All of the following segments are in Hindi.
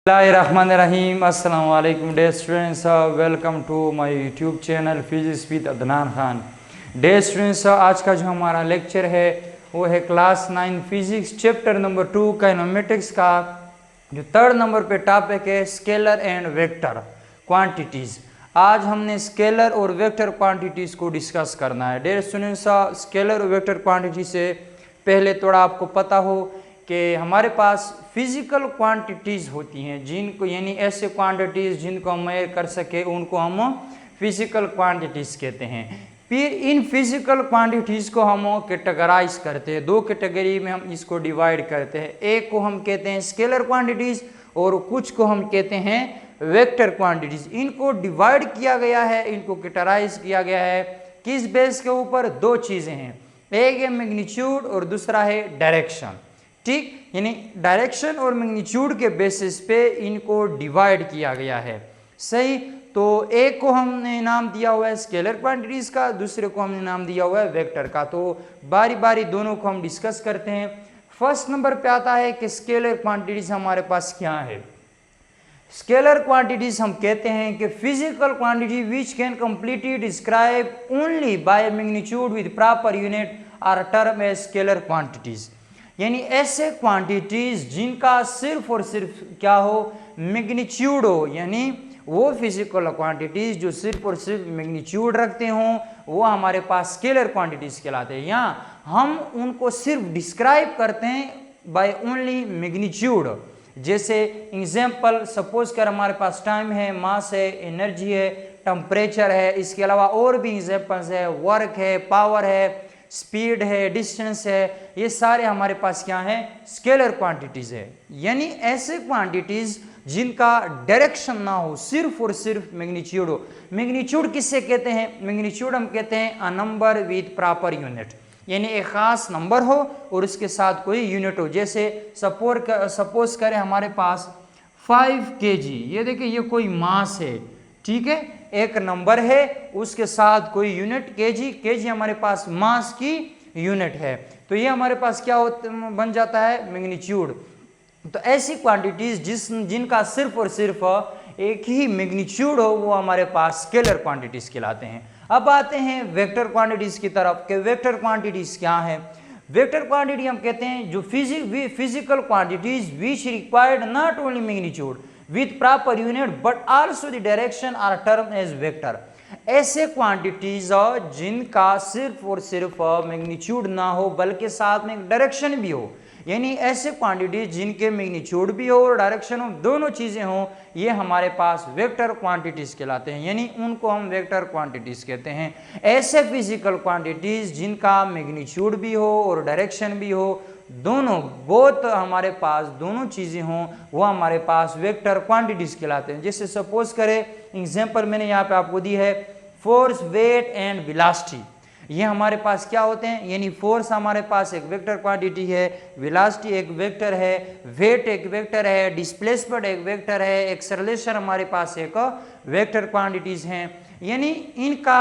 Bismillahirrahmanirrahim. Assalamu alaikum dear students. Welcome to my YouTube channel Physics with Adnan Khan. Dear students, आज का जो हमारा लेक्चर है वो है class 9 physics chapter number 2 kinematics का जो थर्ड नंबर पे टॉपिक है स्केलर एंड वेक्टर क्वांटिटीज. आज हमने स्केलर और वेक्टर क्वांटिटीज को डिस्कस करना है. डियर स्टूडेंट्स, स्केलर और वेक्टर क्वांटिटी से पहले थोड़ा आपको पता हो कि हमारे पास फिजिकल क्वांटिटीज़ होती हैं जिनको यानी ऐसे क्वांटिटीज़ जिनको हम मेजर कर सके उनको हम फिजिकल क्वांटिटीज़ कहते हैं. फिर इन फिजिकल क्वांटिटीज़ को हम कैटेगराइज करते हैं. दो कैटेगरी में हम इसको डिवाइड करते हैं. एक को हम कहते हैं स्केलर क्वांटिटीज़ और कुछ को हम कहते हैं वेक्टर क्वांटिटीज़. इनको डिवाइड किया गया है, इनको कैटेगराइज किया गया है किस बेस के ऊपर? दो चीज़ें हैं, एक है मैग्नीट्यूड और दूसरा है डायरेक्शन. ठीक, यानी डायरेक्शन और मैग्नीट्यूड के बेसिस पे इनको डिवाइड किया गया है. सही, तो एक को हमने नाम दिया हुआ है स्केलर क्वांटिटीज़ का, दूसरे को हमने नाम दिया हुआ है वेक्टर का. तो बारी बारी दोनों को हम डिस्कस करते हैं. फर्स्ट नंबर पे आता है कि स्केलर क्वांटिटीज़ हमारे पास क्या है. स्केलर क्वांटिटीज़ हम कहते हैं कि physical quantity which can completely describe only by magnitude with proper unit are term as scalar quantities. यानी ऐसे क्वांटिटीज़ जिनका सिर्फ और सिर्फ क्या हो? मैग्नीट्यूड हो. यानी वो फिजिकल क्वांटिटीज़ जो सिर्फ और सिर्फ मैग्नीट्यूड रखते हों वो हमारे पास स्केलर क्वांटिटीज़ कहलाते हैं. यहाँ हम उनको सिर्फ डिस्क्राइब करते हैं बाय ओनली मैग्नीट्यूड. जैसे एग्जाम्पल सपोज कर हमारे पास टाइम है, मास है, एनर्जी है, टेम्परेचर है, इसके अलावा और भी एग्जाम्पल्स है, वर्क है, पावर है, स्पीड है, डिस्टेंस है. ये सारे हमारे पास क्या है? स्केलर क्वांटिटीज है. यानी ऐसे क्वांटिटीज जिनका डायरेक्शन ना हो, सिर्फ और सिर्फ मैग्नीट्यूड हो. मैग्नीट्यूड किससे कहते हैं? मैग्नीट्यूड हम कहते हैं a number with proper unit. यानी एक खास नंबर हो और उसके साथ कोई यूनिट हो. जैसे सपोज करें हमारे पास 5 kg. ये देखिए ये कोई मास है. ठीक है, एक नंबर है उसके साथ कोई यूनिट केजी हमारे पास मास की यूनिट है. तो ये हमारे पास क्या बन जाता है? मैग्नीट्यूड. तो ऐसी क्वांटिटीज जिनका सिर्फ और सिर्फ एक ही मैग्नीट्यूड हो वो हमारे पास स्केलर क्वांटिटीज कहलाते हैं. अब आते हैं वेक्टर क्वांटिटीज की तरफ कि वेक्टर क्वांटिटीज क्या है. वेक्टर क्वांटिटी हम कहते हैं जो physical quantities which required not only magnitude with proper unit but also the direction are termed as vector. ऐसे क्वांटिटीज जिनका सिर्फ और सिर्फ मैग्नीट्यूड ना हो बल्कि साथ में डायरेक्शन भी हो. यानी ऐसे क्वांटिटीज जिनके मैग्नीट्यूड भी हो और डायरेक्शन हो, दोनों चीजें हो, ये हमारे पास वेक्टर क्वांटिटीज कहलाते हैं. यानी उनको हम वेक्टर क्वांटिटीज कहते हैं. ऐसे फिजिकल क्वांटिटीज जिनका मैग्नीट्यूड भी हो और डायरेक्शन भी हो, दोनों बोथ हमारे पास दोनों चीज़ें हों, वो हमारे पास वेक्टर क्वांटिटीज कहलाते हैं. जैसे सपोज करें एग्जांपल मैंने यहाँ पे आपको दी है फोर्स, वेट एंड वेलोसिटी. ये हमारे पास क्या होते हैं? यानी फोर्स हमारे पास एक वेक्टर क्वांटिटी है, वेलोसिटी एक वेक्टर है, वेट एक वेक्टर है, डिस्प्लेसमेंट एक वेक्टर है, एक्सेलरेशन हमारे पास एक वेक्टर क्वांटिटीज हैं. यानी इनका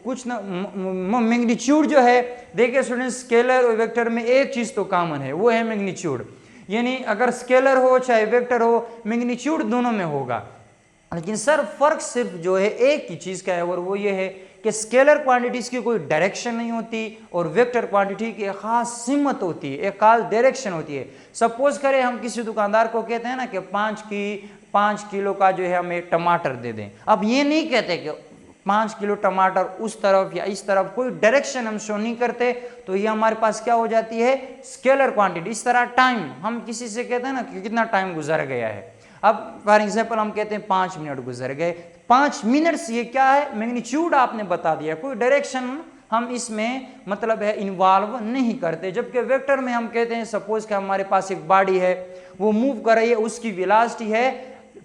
कुछ ना मैग्नीट्यूड जो है, देखिए स्टूडेंट स्केलर और वेक्टर में एक चीज तो कॉमन है, वो है मैग्नीट्यूड. यानी अगर स्केलर हो चाहे वेक्टर हो, मैग्नीट्यूड दोनों में होगा. लेकिन सर फर्क सिर्फ जो है एक ही चीज का है और वो ये है कि स्केलर क्वांटिटीज की कोई डायरेक्शन नहीं होती और वेक्टर क्वांटिटी की एक खास सिमत होती है, एक खास डायरेक्शन होती है. सपोज करें हम किसी दुकानदार को कहते हैं ना कि 5 किलो का जो है हमें टमाटर दे दें. अब ये नहीं कहते कि 5 किलो टमाटर उस तरफ या इस तरफ, कोई डायरेक्शन हम शो नहीं करते. तो ये हमारे पास क्या हो जाती है? Scalar quantity. इस तरह टाइम हम किसी से कहते हैं ना कि कितना टाइम गुजर गया है. अब फॉर एग्जांपल हम कहते हैं 5 मिनट गुजर गए. 5 मिनट से ये क्या है? मैग्नीट्यूड आपने बता दिया, कोई डायरेक्शन हम इसमें मतलब है इन्वॉल्व नहीं करते. जबकि वेक्टर में हम कहते हैं सपोज कि हमारे पास एक बॉडी है, वो मूव कर रही है, उसकी वेलोसिटी है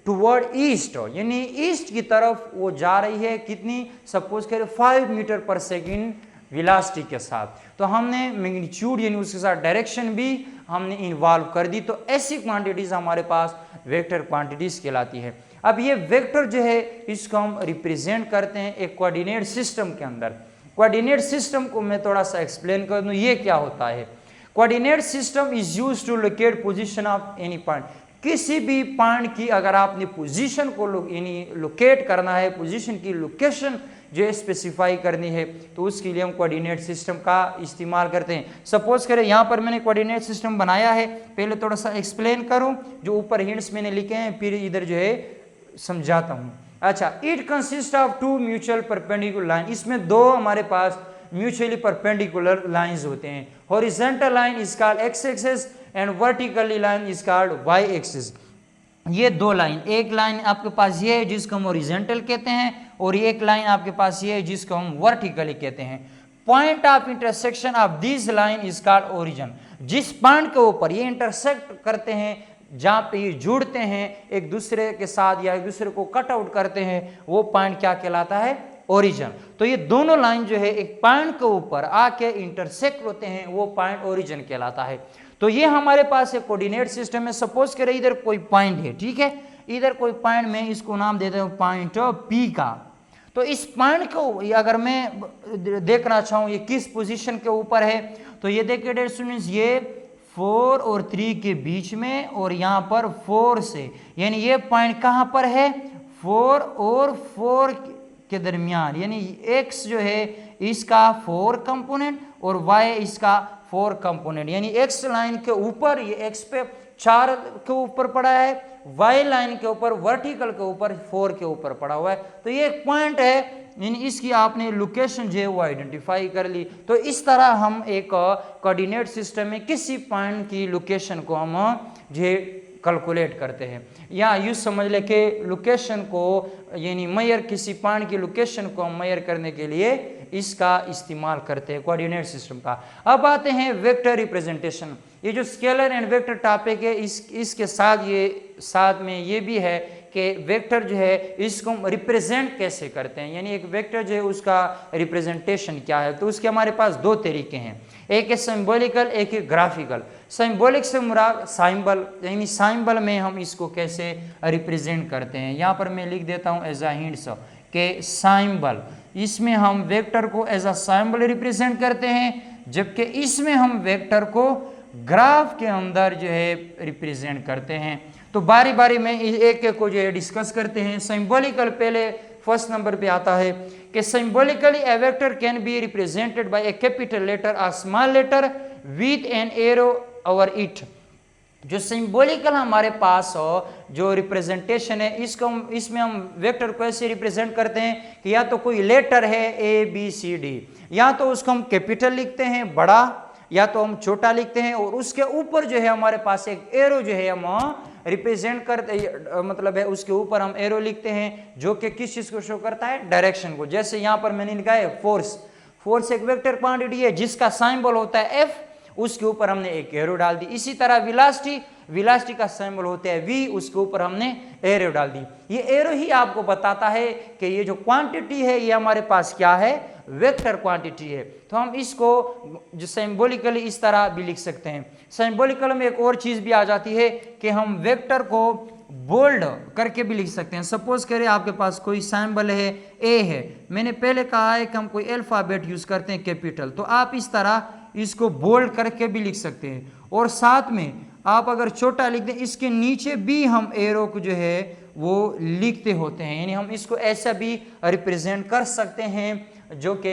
टुवर्ड ईस्ट, यानी ईस्ट की तरफ वो जा रही है. कितनी? सपोज करें 5 मीटर पर सेकेंड वेलोसिटी के साथ. तो हमने मैग्नीट्यूड यानी उसके साथ डायरेक्शन भी हमने इन्वॉल्व कर दी. तो ऐसी क्वांटिटीज हमारे पास वेक्टर क्वांटिटीज कहलाती है. अब ये वेक्टर जो है इसको हम रिप्रेजेंट करते हैं एक कोऑर्डिनेट सिस्टम के अंदर. कोऑर्डिनेट सिस्टम को मैं थोड़ा सा एक्सप्लेन कर दूं, ये क्या होता है. Coordinate system is used to locate position of any point. किसी भी पॉइंट की अगर आपने पोजीशन को यानी लोकेट करना है, पोजीशन की लोकेशन जो स्पेसिफाई करनी है, तो उसके लिए हम कोऑर्डिनेट सिस्टम का इस्तेमाल करते हैं। सपोज करें यहाँ पर मैंने कोऑर्डिनेट सिस्टम बनाया है, पहले थोड़ा सा एक्सप्लेन करूँ, जो ऊपर हिंट्स मैंने लिखे हैं फिर इधर जो है समझाता हूँ। अच्छा, it consist of two mutual perpendicular line, इसमें दो हमारे पास म्यूचुअली परपेंडिकुलर लाइंस होते हैं। Horizontal line is called X axis and vertically line is called Y axis. ये दो लाइन, एक लाइन आपके पास ये है जिसको हम हॉरिजॉन्टल कहते हैं, और एक लाइन आपके पास ये है जिसको हम वर्टिकली कहते हैं। Point of intersection of this line is called origin. जिस पॉइंट के ऊपर ये इंटरसेक्ट करते हैं, जहाँ पे ये जुड़ते हैं एक दूसरे के साथ या एक दूसरे को कट आउट करते हैं, वो पॉइंट क्या कहलाता है? ओरिजिन। तो ये दोनों लाइन जो है एक पॉइंट के ऊपर आके इंटरसेक्ट होते हैं, वो पॉइंट ओरिजिन कहलाता है। तो ये हमारे पास एक कोऑर्डिनेट सिस्टम है। सपोज करें इधर कोई पॉइंट है, ठीक है, इधर कोई पॉइंट, में इसको नाम देता हूं पॉइंट पी का। तो इस पॉइंट को अगर मैं देखना चाहूँ ये किस पोजीशन के ऊपर है, तो ये देखिए डियर स्टूडेंट्स, ये 4 और 3 के बीच में, और यहाँ पर 4 से, यानी ये पॉइंट कहाँ पर है? 4 और 4 के दरमियान, यानी x जो है इसका 4 कंपोनेंट और y इसका 4 कंपोनेंट, यानी x लाइन के ऊपर, ये x पे 4 के ऊपर पड़ा है, y लाइन के ऊपर वर्टिकल के ऊपर 4 के ऊपर पड़ा हुआ है। तो ये एक पॉइंट है, यानी इसकी आपने लोकेशन जो है वो आइडेंटिफाई कर ली। तो इस तरह हम एक कोऑर्डिनेट सिस्टम में किसी पॉइंट की लोकेशन को हम जो है कैलकुलेट करते हैं, या यूँ समझ ले कि लोकेशन को यानी मेजर, किसी पॉइंट की लोकेशन को हम मेजर करने के लिए इसका इस्तेमाल करते हैं कोऑर्डिनेट सिस्टम का। अब आते हैं वेक्टर रिप्रेजेंटेशन। ये जो स्केलर एंड वेक्टर टॉपिक है, इसके साथ में ये भी है कि वेक्टर जो है इसको हम रिप्रेजेंट कैसे करते हैं, यानी एक वेक्टर जो है उसका रिप्रेजेंटेशन क्या है। तो उसके हमारे पास दो तरीके हैं, एक है सिंबॉलिकल, एक है ग्राफिकल। सिंबॉलिक से मुराद साइंबल, यानी साइंबल में हम इसको कैसे रिप्रेजेंट करते हैं। यहाँ पर मैं लिख देता हूँ एज अ हिंट्स के साइंबल, इसमें हम वेक्टर को एज अ साइंबल रिप्रेजेंट करते हैं, जबकि इसमें हम वेक्टर को ग्राफ के अंदर जो है रिप्रेजेंट करते हैं। तो बारी बारी में एक एक को जो है डिस्कस करते हैं। सिंबॉलिकल पहले फर्स्ट नंबर पे आता है कि symbolically a vector can be represented by a capital letter और small letter with an arrow over it. जो सिंबॉलिकल हमारे पास जो रिप्रेजेंटेशन है, इसमें हम वेक्टर को ऐसे रिप्रेजेंट करते हैं कि या तो कोई लेटर है ए बी सी डी, या तो उसको हम कैपिटल लिखते हैं बड़ा, या तो हम छोटा लिखते हैं, और उसके ऊपर जो है हमारे पास एक एरो जो है हम रिप्रेजेंट करते, मतलब है उसके ऊपर हम एरो लिखते हैं जो कि किस चीज को शो करता है? डायरेक्शन को। जैसे यहाँ पर मैंने लिखा है फोर्स। फोर्स एक वेक्टर क्वांटिटी है जिसका सिंबल होता है एफ, उसके ऊपर हमने एक एरो डाल दी। इसी तरह वेलोसिटी, वेलोसिटी का सिंबल होता है वी, उसके ऊपर हमने एरो डाल दी। ये एरो ही आपको बताता है कि ये जो क्वांटिटी है ये हमारे पास क्या है? वेक्टर क्वांटिटी है। तो हम इसको जो सिंबॉलिकली इस तरह भी लिख सकते हैं। सिंबॉलिकल में एक और चीज भी आ जाती है कि हम वेक्टर को बोल्ड करके भी लिख सकते हैं। सपोज करें आपके पास कोई सिंबल है ए है, मैंने पहले कहा है कि हम कोई अल्फाबेट यूज करते हैं कैपिटल, तो आप इस तरह इसको बोल्ड करके भी लिख सकते हैं। और साथ में आप अगर छोटा लिख दें, इसके नीचे भी हम एरो को जो है वो लिखते होते हैं, यानी हम इसको ऐसा भी रिप्रेजेंट कर सकते हैं जो कि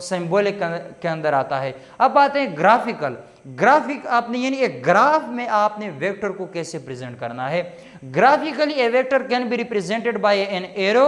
सिंबॉलिक के अंदर आता है। अब आते हैं ग्राफिकल। ग्राफिक आपने यानी एक ग्राफ में आपने वेक्टर को कैसे प्रेजेंट करना है। Graphically A vector can be represented bye an arrow,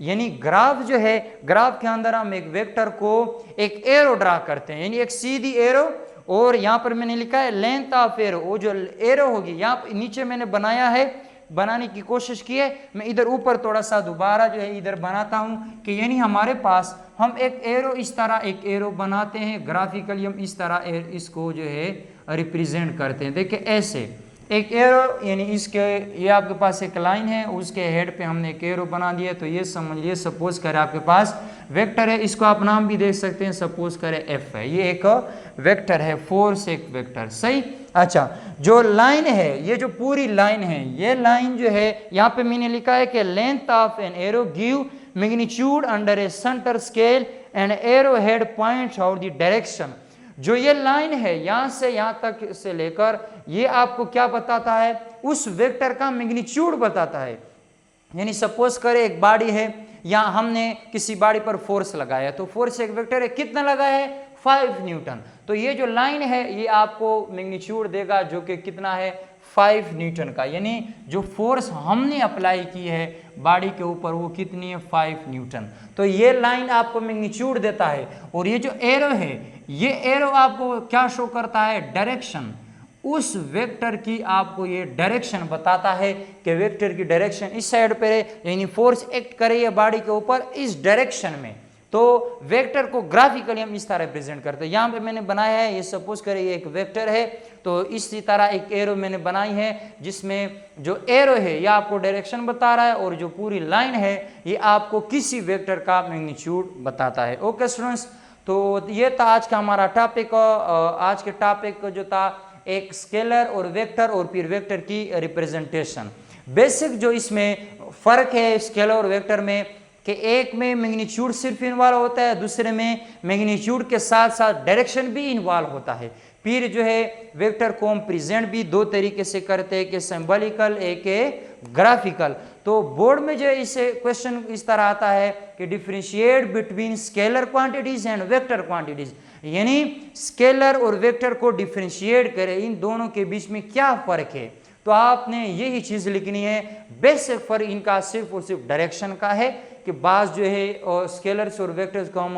यानी ग्राफ जो है, ग्राफ के अंदर हम एक वेक्टर को एक एरो ड्रा करते हैं, यानी एक सीधी एरो, और यहाँ पर मैंने लिखा है लेंथ ऑफ एरो। वो जो एरो होगी यहाँ नीचे मैंने बनाया है, बनाने की कोशिश की है, मैं इधर ऊपर थोड़ा सा दोबारा जो है इधर बनाता हूँ कि यानी हमारे पास हम एक एरो, इस तरह एक एरो बनाते हैं। ग्राफिकली हम इस तरह इसको जो है रिप्रेजेंट करते हैं। देखिए ऐसे एक एरो, यानी इसके ये आपके पास एक लाइन है, उसके हेड पे हमने एक एरो बना दिया। तो ये समझ लिए, सपोज करें आपके पास वेक्टर है, इसको आप नाम भी दे सकते हैं, सपोज करें एफ है, ये एक वेक्टर है, फोर्स एक वेक्टर, सही। अच्छा, जो लाइन है, ये जो पूरी लाइन है, ये लाइन जो है यहाँ पे मैंने लिखा है कि length of an arrow give magnitude under A centre scale and arrow head points out the direction. जो ये लाइन है यहाँ से यहाँ तक से लेकर ये आपको क्या बताता है, उस वेक्टर का मैग्नीट्यूड बताता है। यानी सपोज करें एक बॉडी है, यहाँ हमने किसी बॉडी पर फोर्स लगाया, तो फोर्स एक वेक्टर है, कितना लगाया है 5 न्यूटन। तो ये जो लाइन है ये आपको मैग्नीट्यूड देगा जो कि कितना है 5 न्यूटन का। यानी जो फोर्स हमने अप्लाई की है बॉडी के ऊपर वो कितनी है 5 न्यूटन। तो ये लाइन आपको मैग्नीट्यूड देता है। और ये जो एरो है ये एरो आपको क्या शो करता है, डायरेक्शन, उस वेक्टर की आपको ये डायरेक्शन बताता है कि वेक्टर की डायरेक्शन इस साइड पर है, यानी फोर्स एक्ट कर रही है बॉडी के ऊपर इस डायरेक्शन में। तो वेक्टर को ग्राफिकली हम इस तरह रिप्रेजेंट करते हैं। यहाँ पे मैंने बनाया है, ये सपोज करें ये एक वेक्टर है, तो इसी तरह एक एरो मैंने बनाई है जिसमें जो एरो है ये आपको डायरेक्शन बता रहा है और जो पूरी लाइन है ये आपको किसी वेक्टर का मैग्नीट्यूड बताता है। ओके स्टूडेंट्स, तो ये था आज का हमारा टॉपिक। आज के टॉपिक जो था एक स्केलर और वेक्टर और फिर वेक्टर की रिप्रेजेंटेशन। बेसिक जो इसमें फर्क है स्केलर और वेक्टर में कि एक में मैग्नीट्यूड सिर्फ इन्वॉल्व होता है, दूसरे में मैग्नीट्यूड के साथ साथ डायरेक्शन भी इन्वॉल्व होता है। फिर जो है वेक्टर को हम प्रेजेंट भी दो तरीके से करते हैं, एक सिंबॉलिकल एक है ग्राफिकल। तो बोर्ड में जो है इसे क्वेश्चन इस तरह आता है कि differentiate between scalar quantities and vector quantities, यानी स्केलर और वेक्टर को डिफरेंशिएट करें, इन दोनों के बीच में क्या फर्क है। तो आपने यही चीज लिखनी है। बेसिक फर्क इनका सिर्फ और सिर्फ डायरेक्शन का है कि बाज जो है और स्केलर्स और वेक्टर्स को हम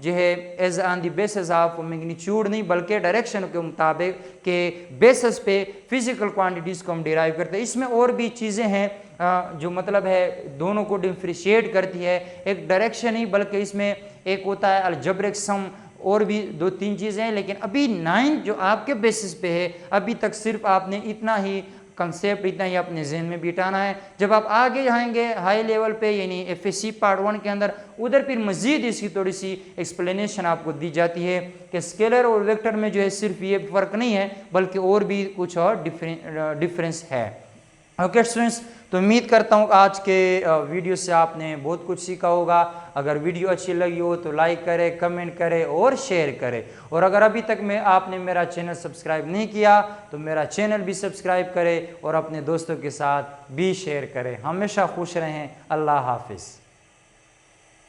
जो है as on the basis of magnitude नहीं बल्कि डायरेक्शन के मुताबिक के बेसिस पे फिजिकल क्वांटिटीज को हम डिराइव करते हैं। इसमें और भी चीज़ें हैं जो मतलब है दोनों को डिफरेंशिएट करती है। एक डायरेक्शन ही बल्कि इसमें एक होता है अलजेब्रिक सम, और भी 2-3 चीज़ें हैं। लेकिन अभी 9 जो आपके बेसिस पे है अभी तक सिर्फ आपने इतना ही कंसेप्ट इतना ही अपने जहन में बिठाना है। जब आप आगे जाएंगे हाई लेवल पे यानी एफएससी पार्ट 1 के अंदर, उधर फिर मजीद इसकी थोड़ी सी एक्सप्लेनेशन आपको दी जाती है कि स्केलर और वेक्टर में जो है सिर्फ ये फर्क नहीं है बल्कि और भी कुछ और डिफरेंस है। ओके स्टूडेंट्स, तो उम्मीद करता हूँ आज के वीडियो से आपने बहुत कुछ सीखा होगा। अगर वीडियो अच्छी लगी हो तो लाइक करें, कमेंट करें और शेयर करें। और अगर अभी तक आपने मेरा चैनल सब्सक्राइब नहीं किया तो मेरा चैनल भी सब्सक्राइब करें और अपने दोस्तों के साथ भी शेयर करें। हमेशा खुश रहें। अल्लाह हाफिज़।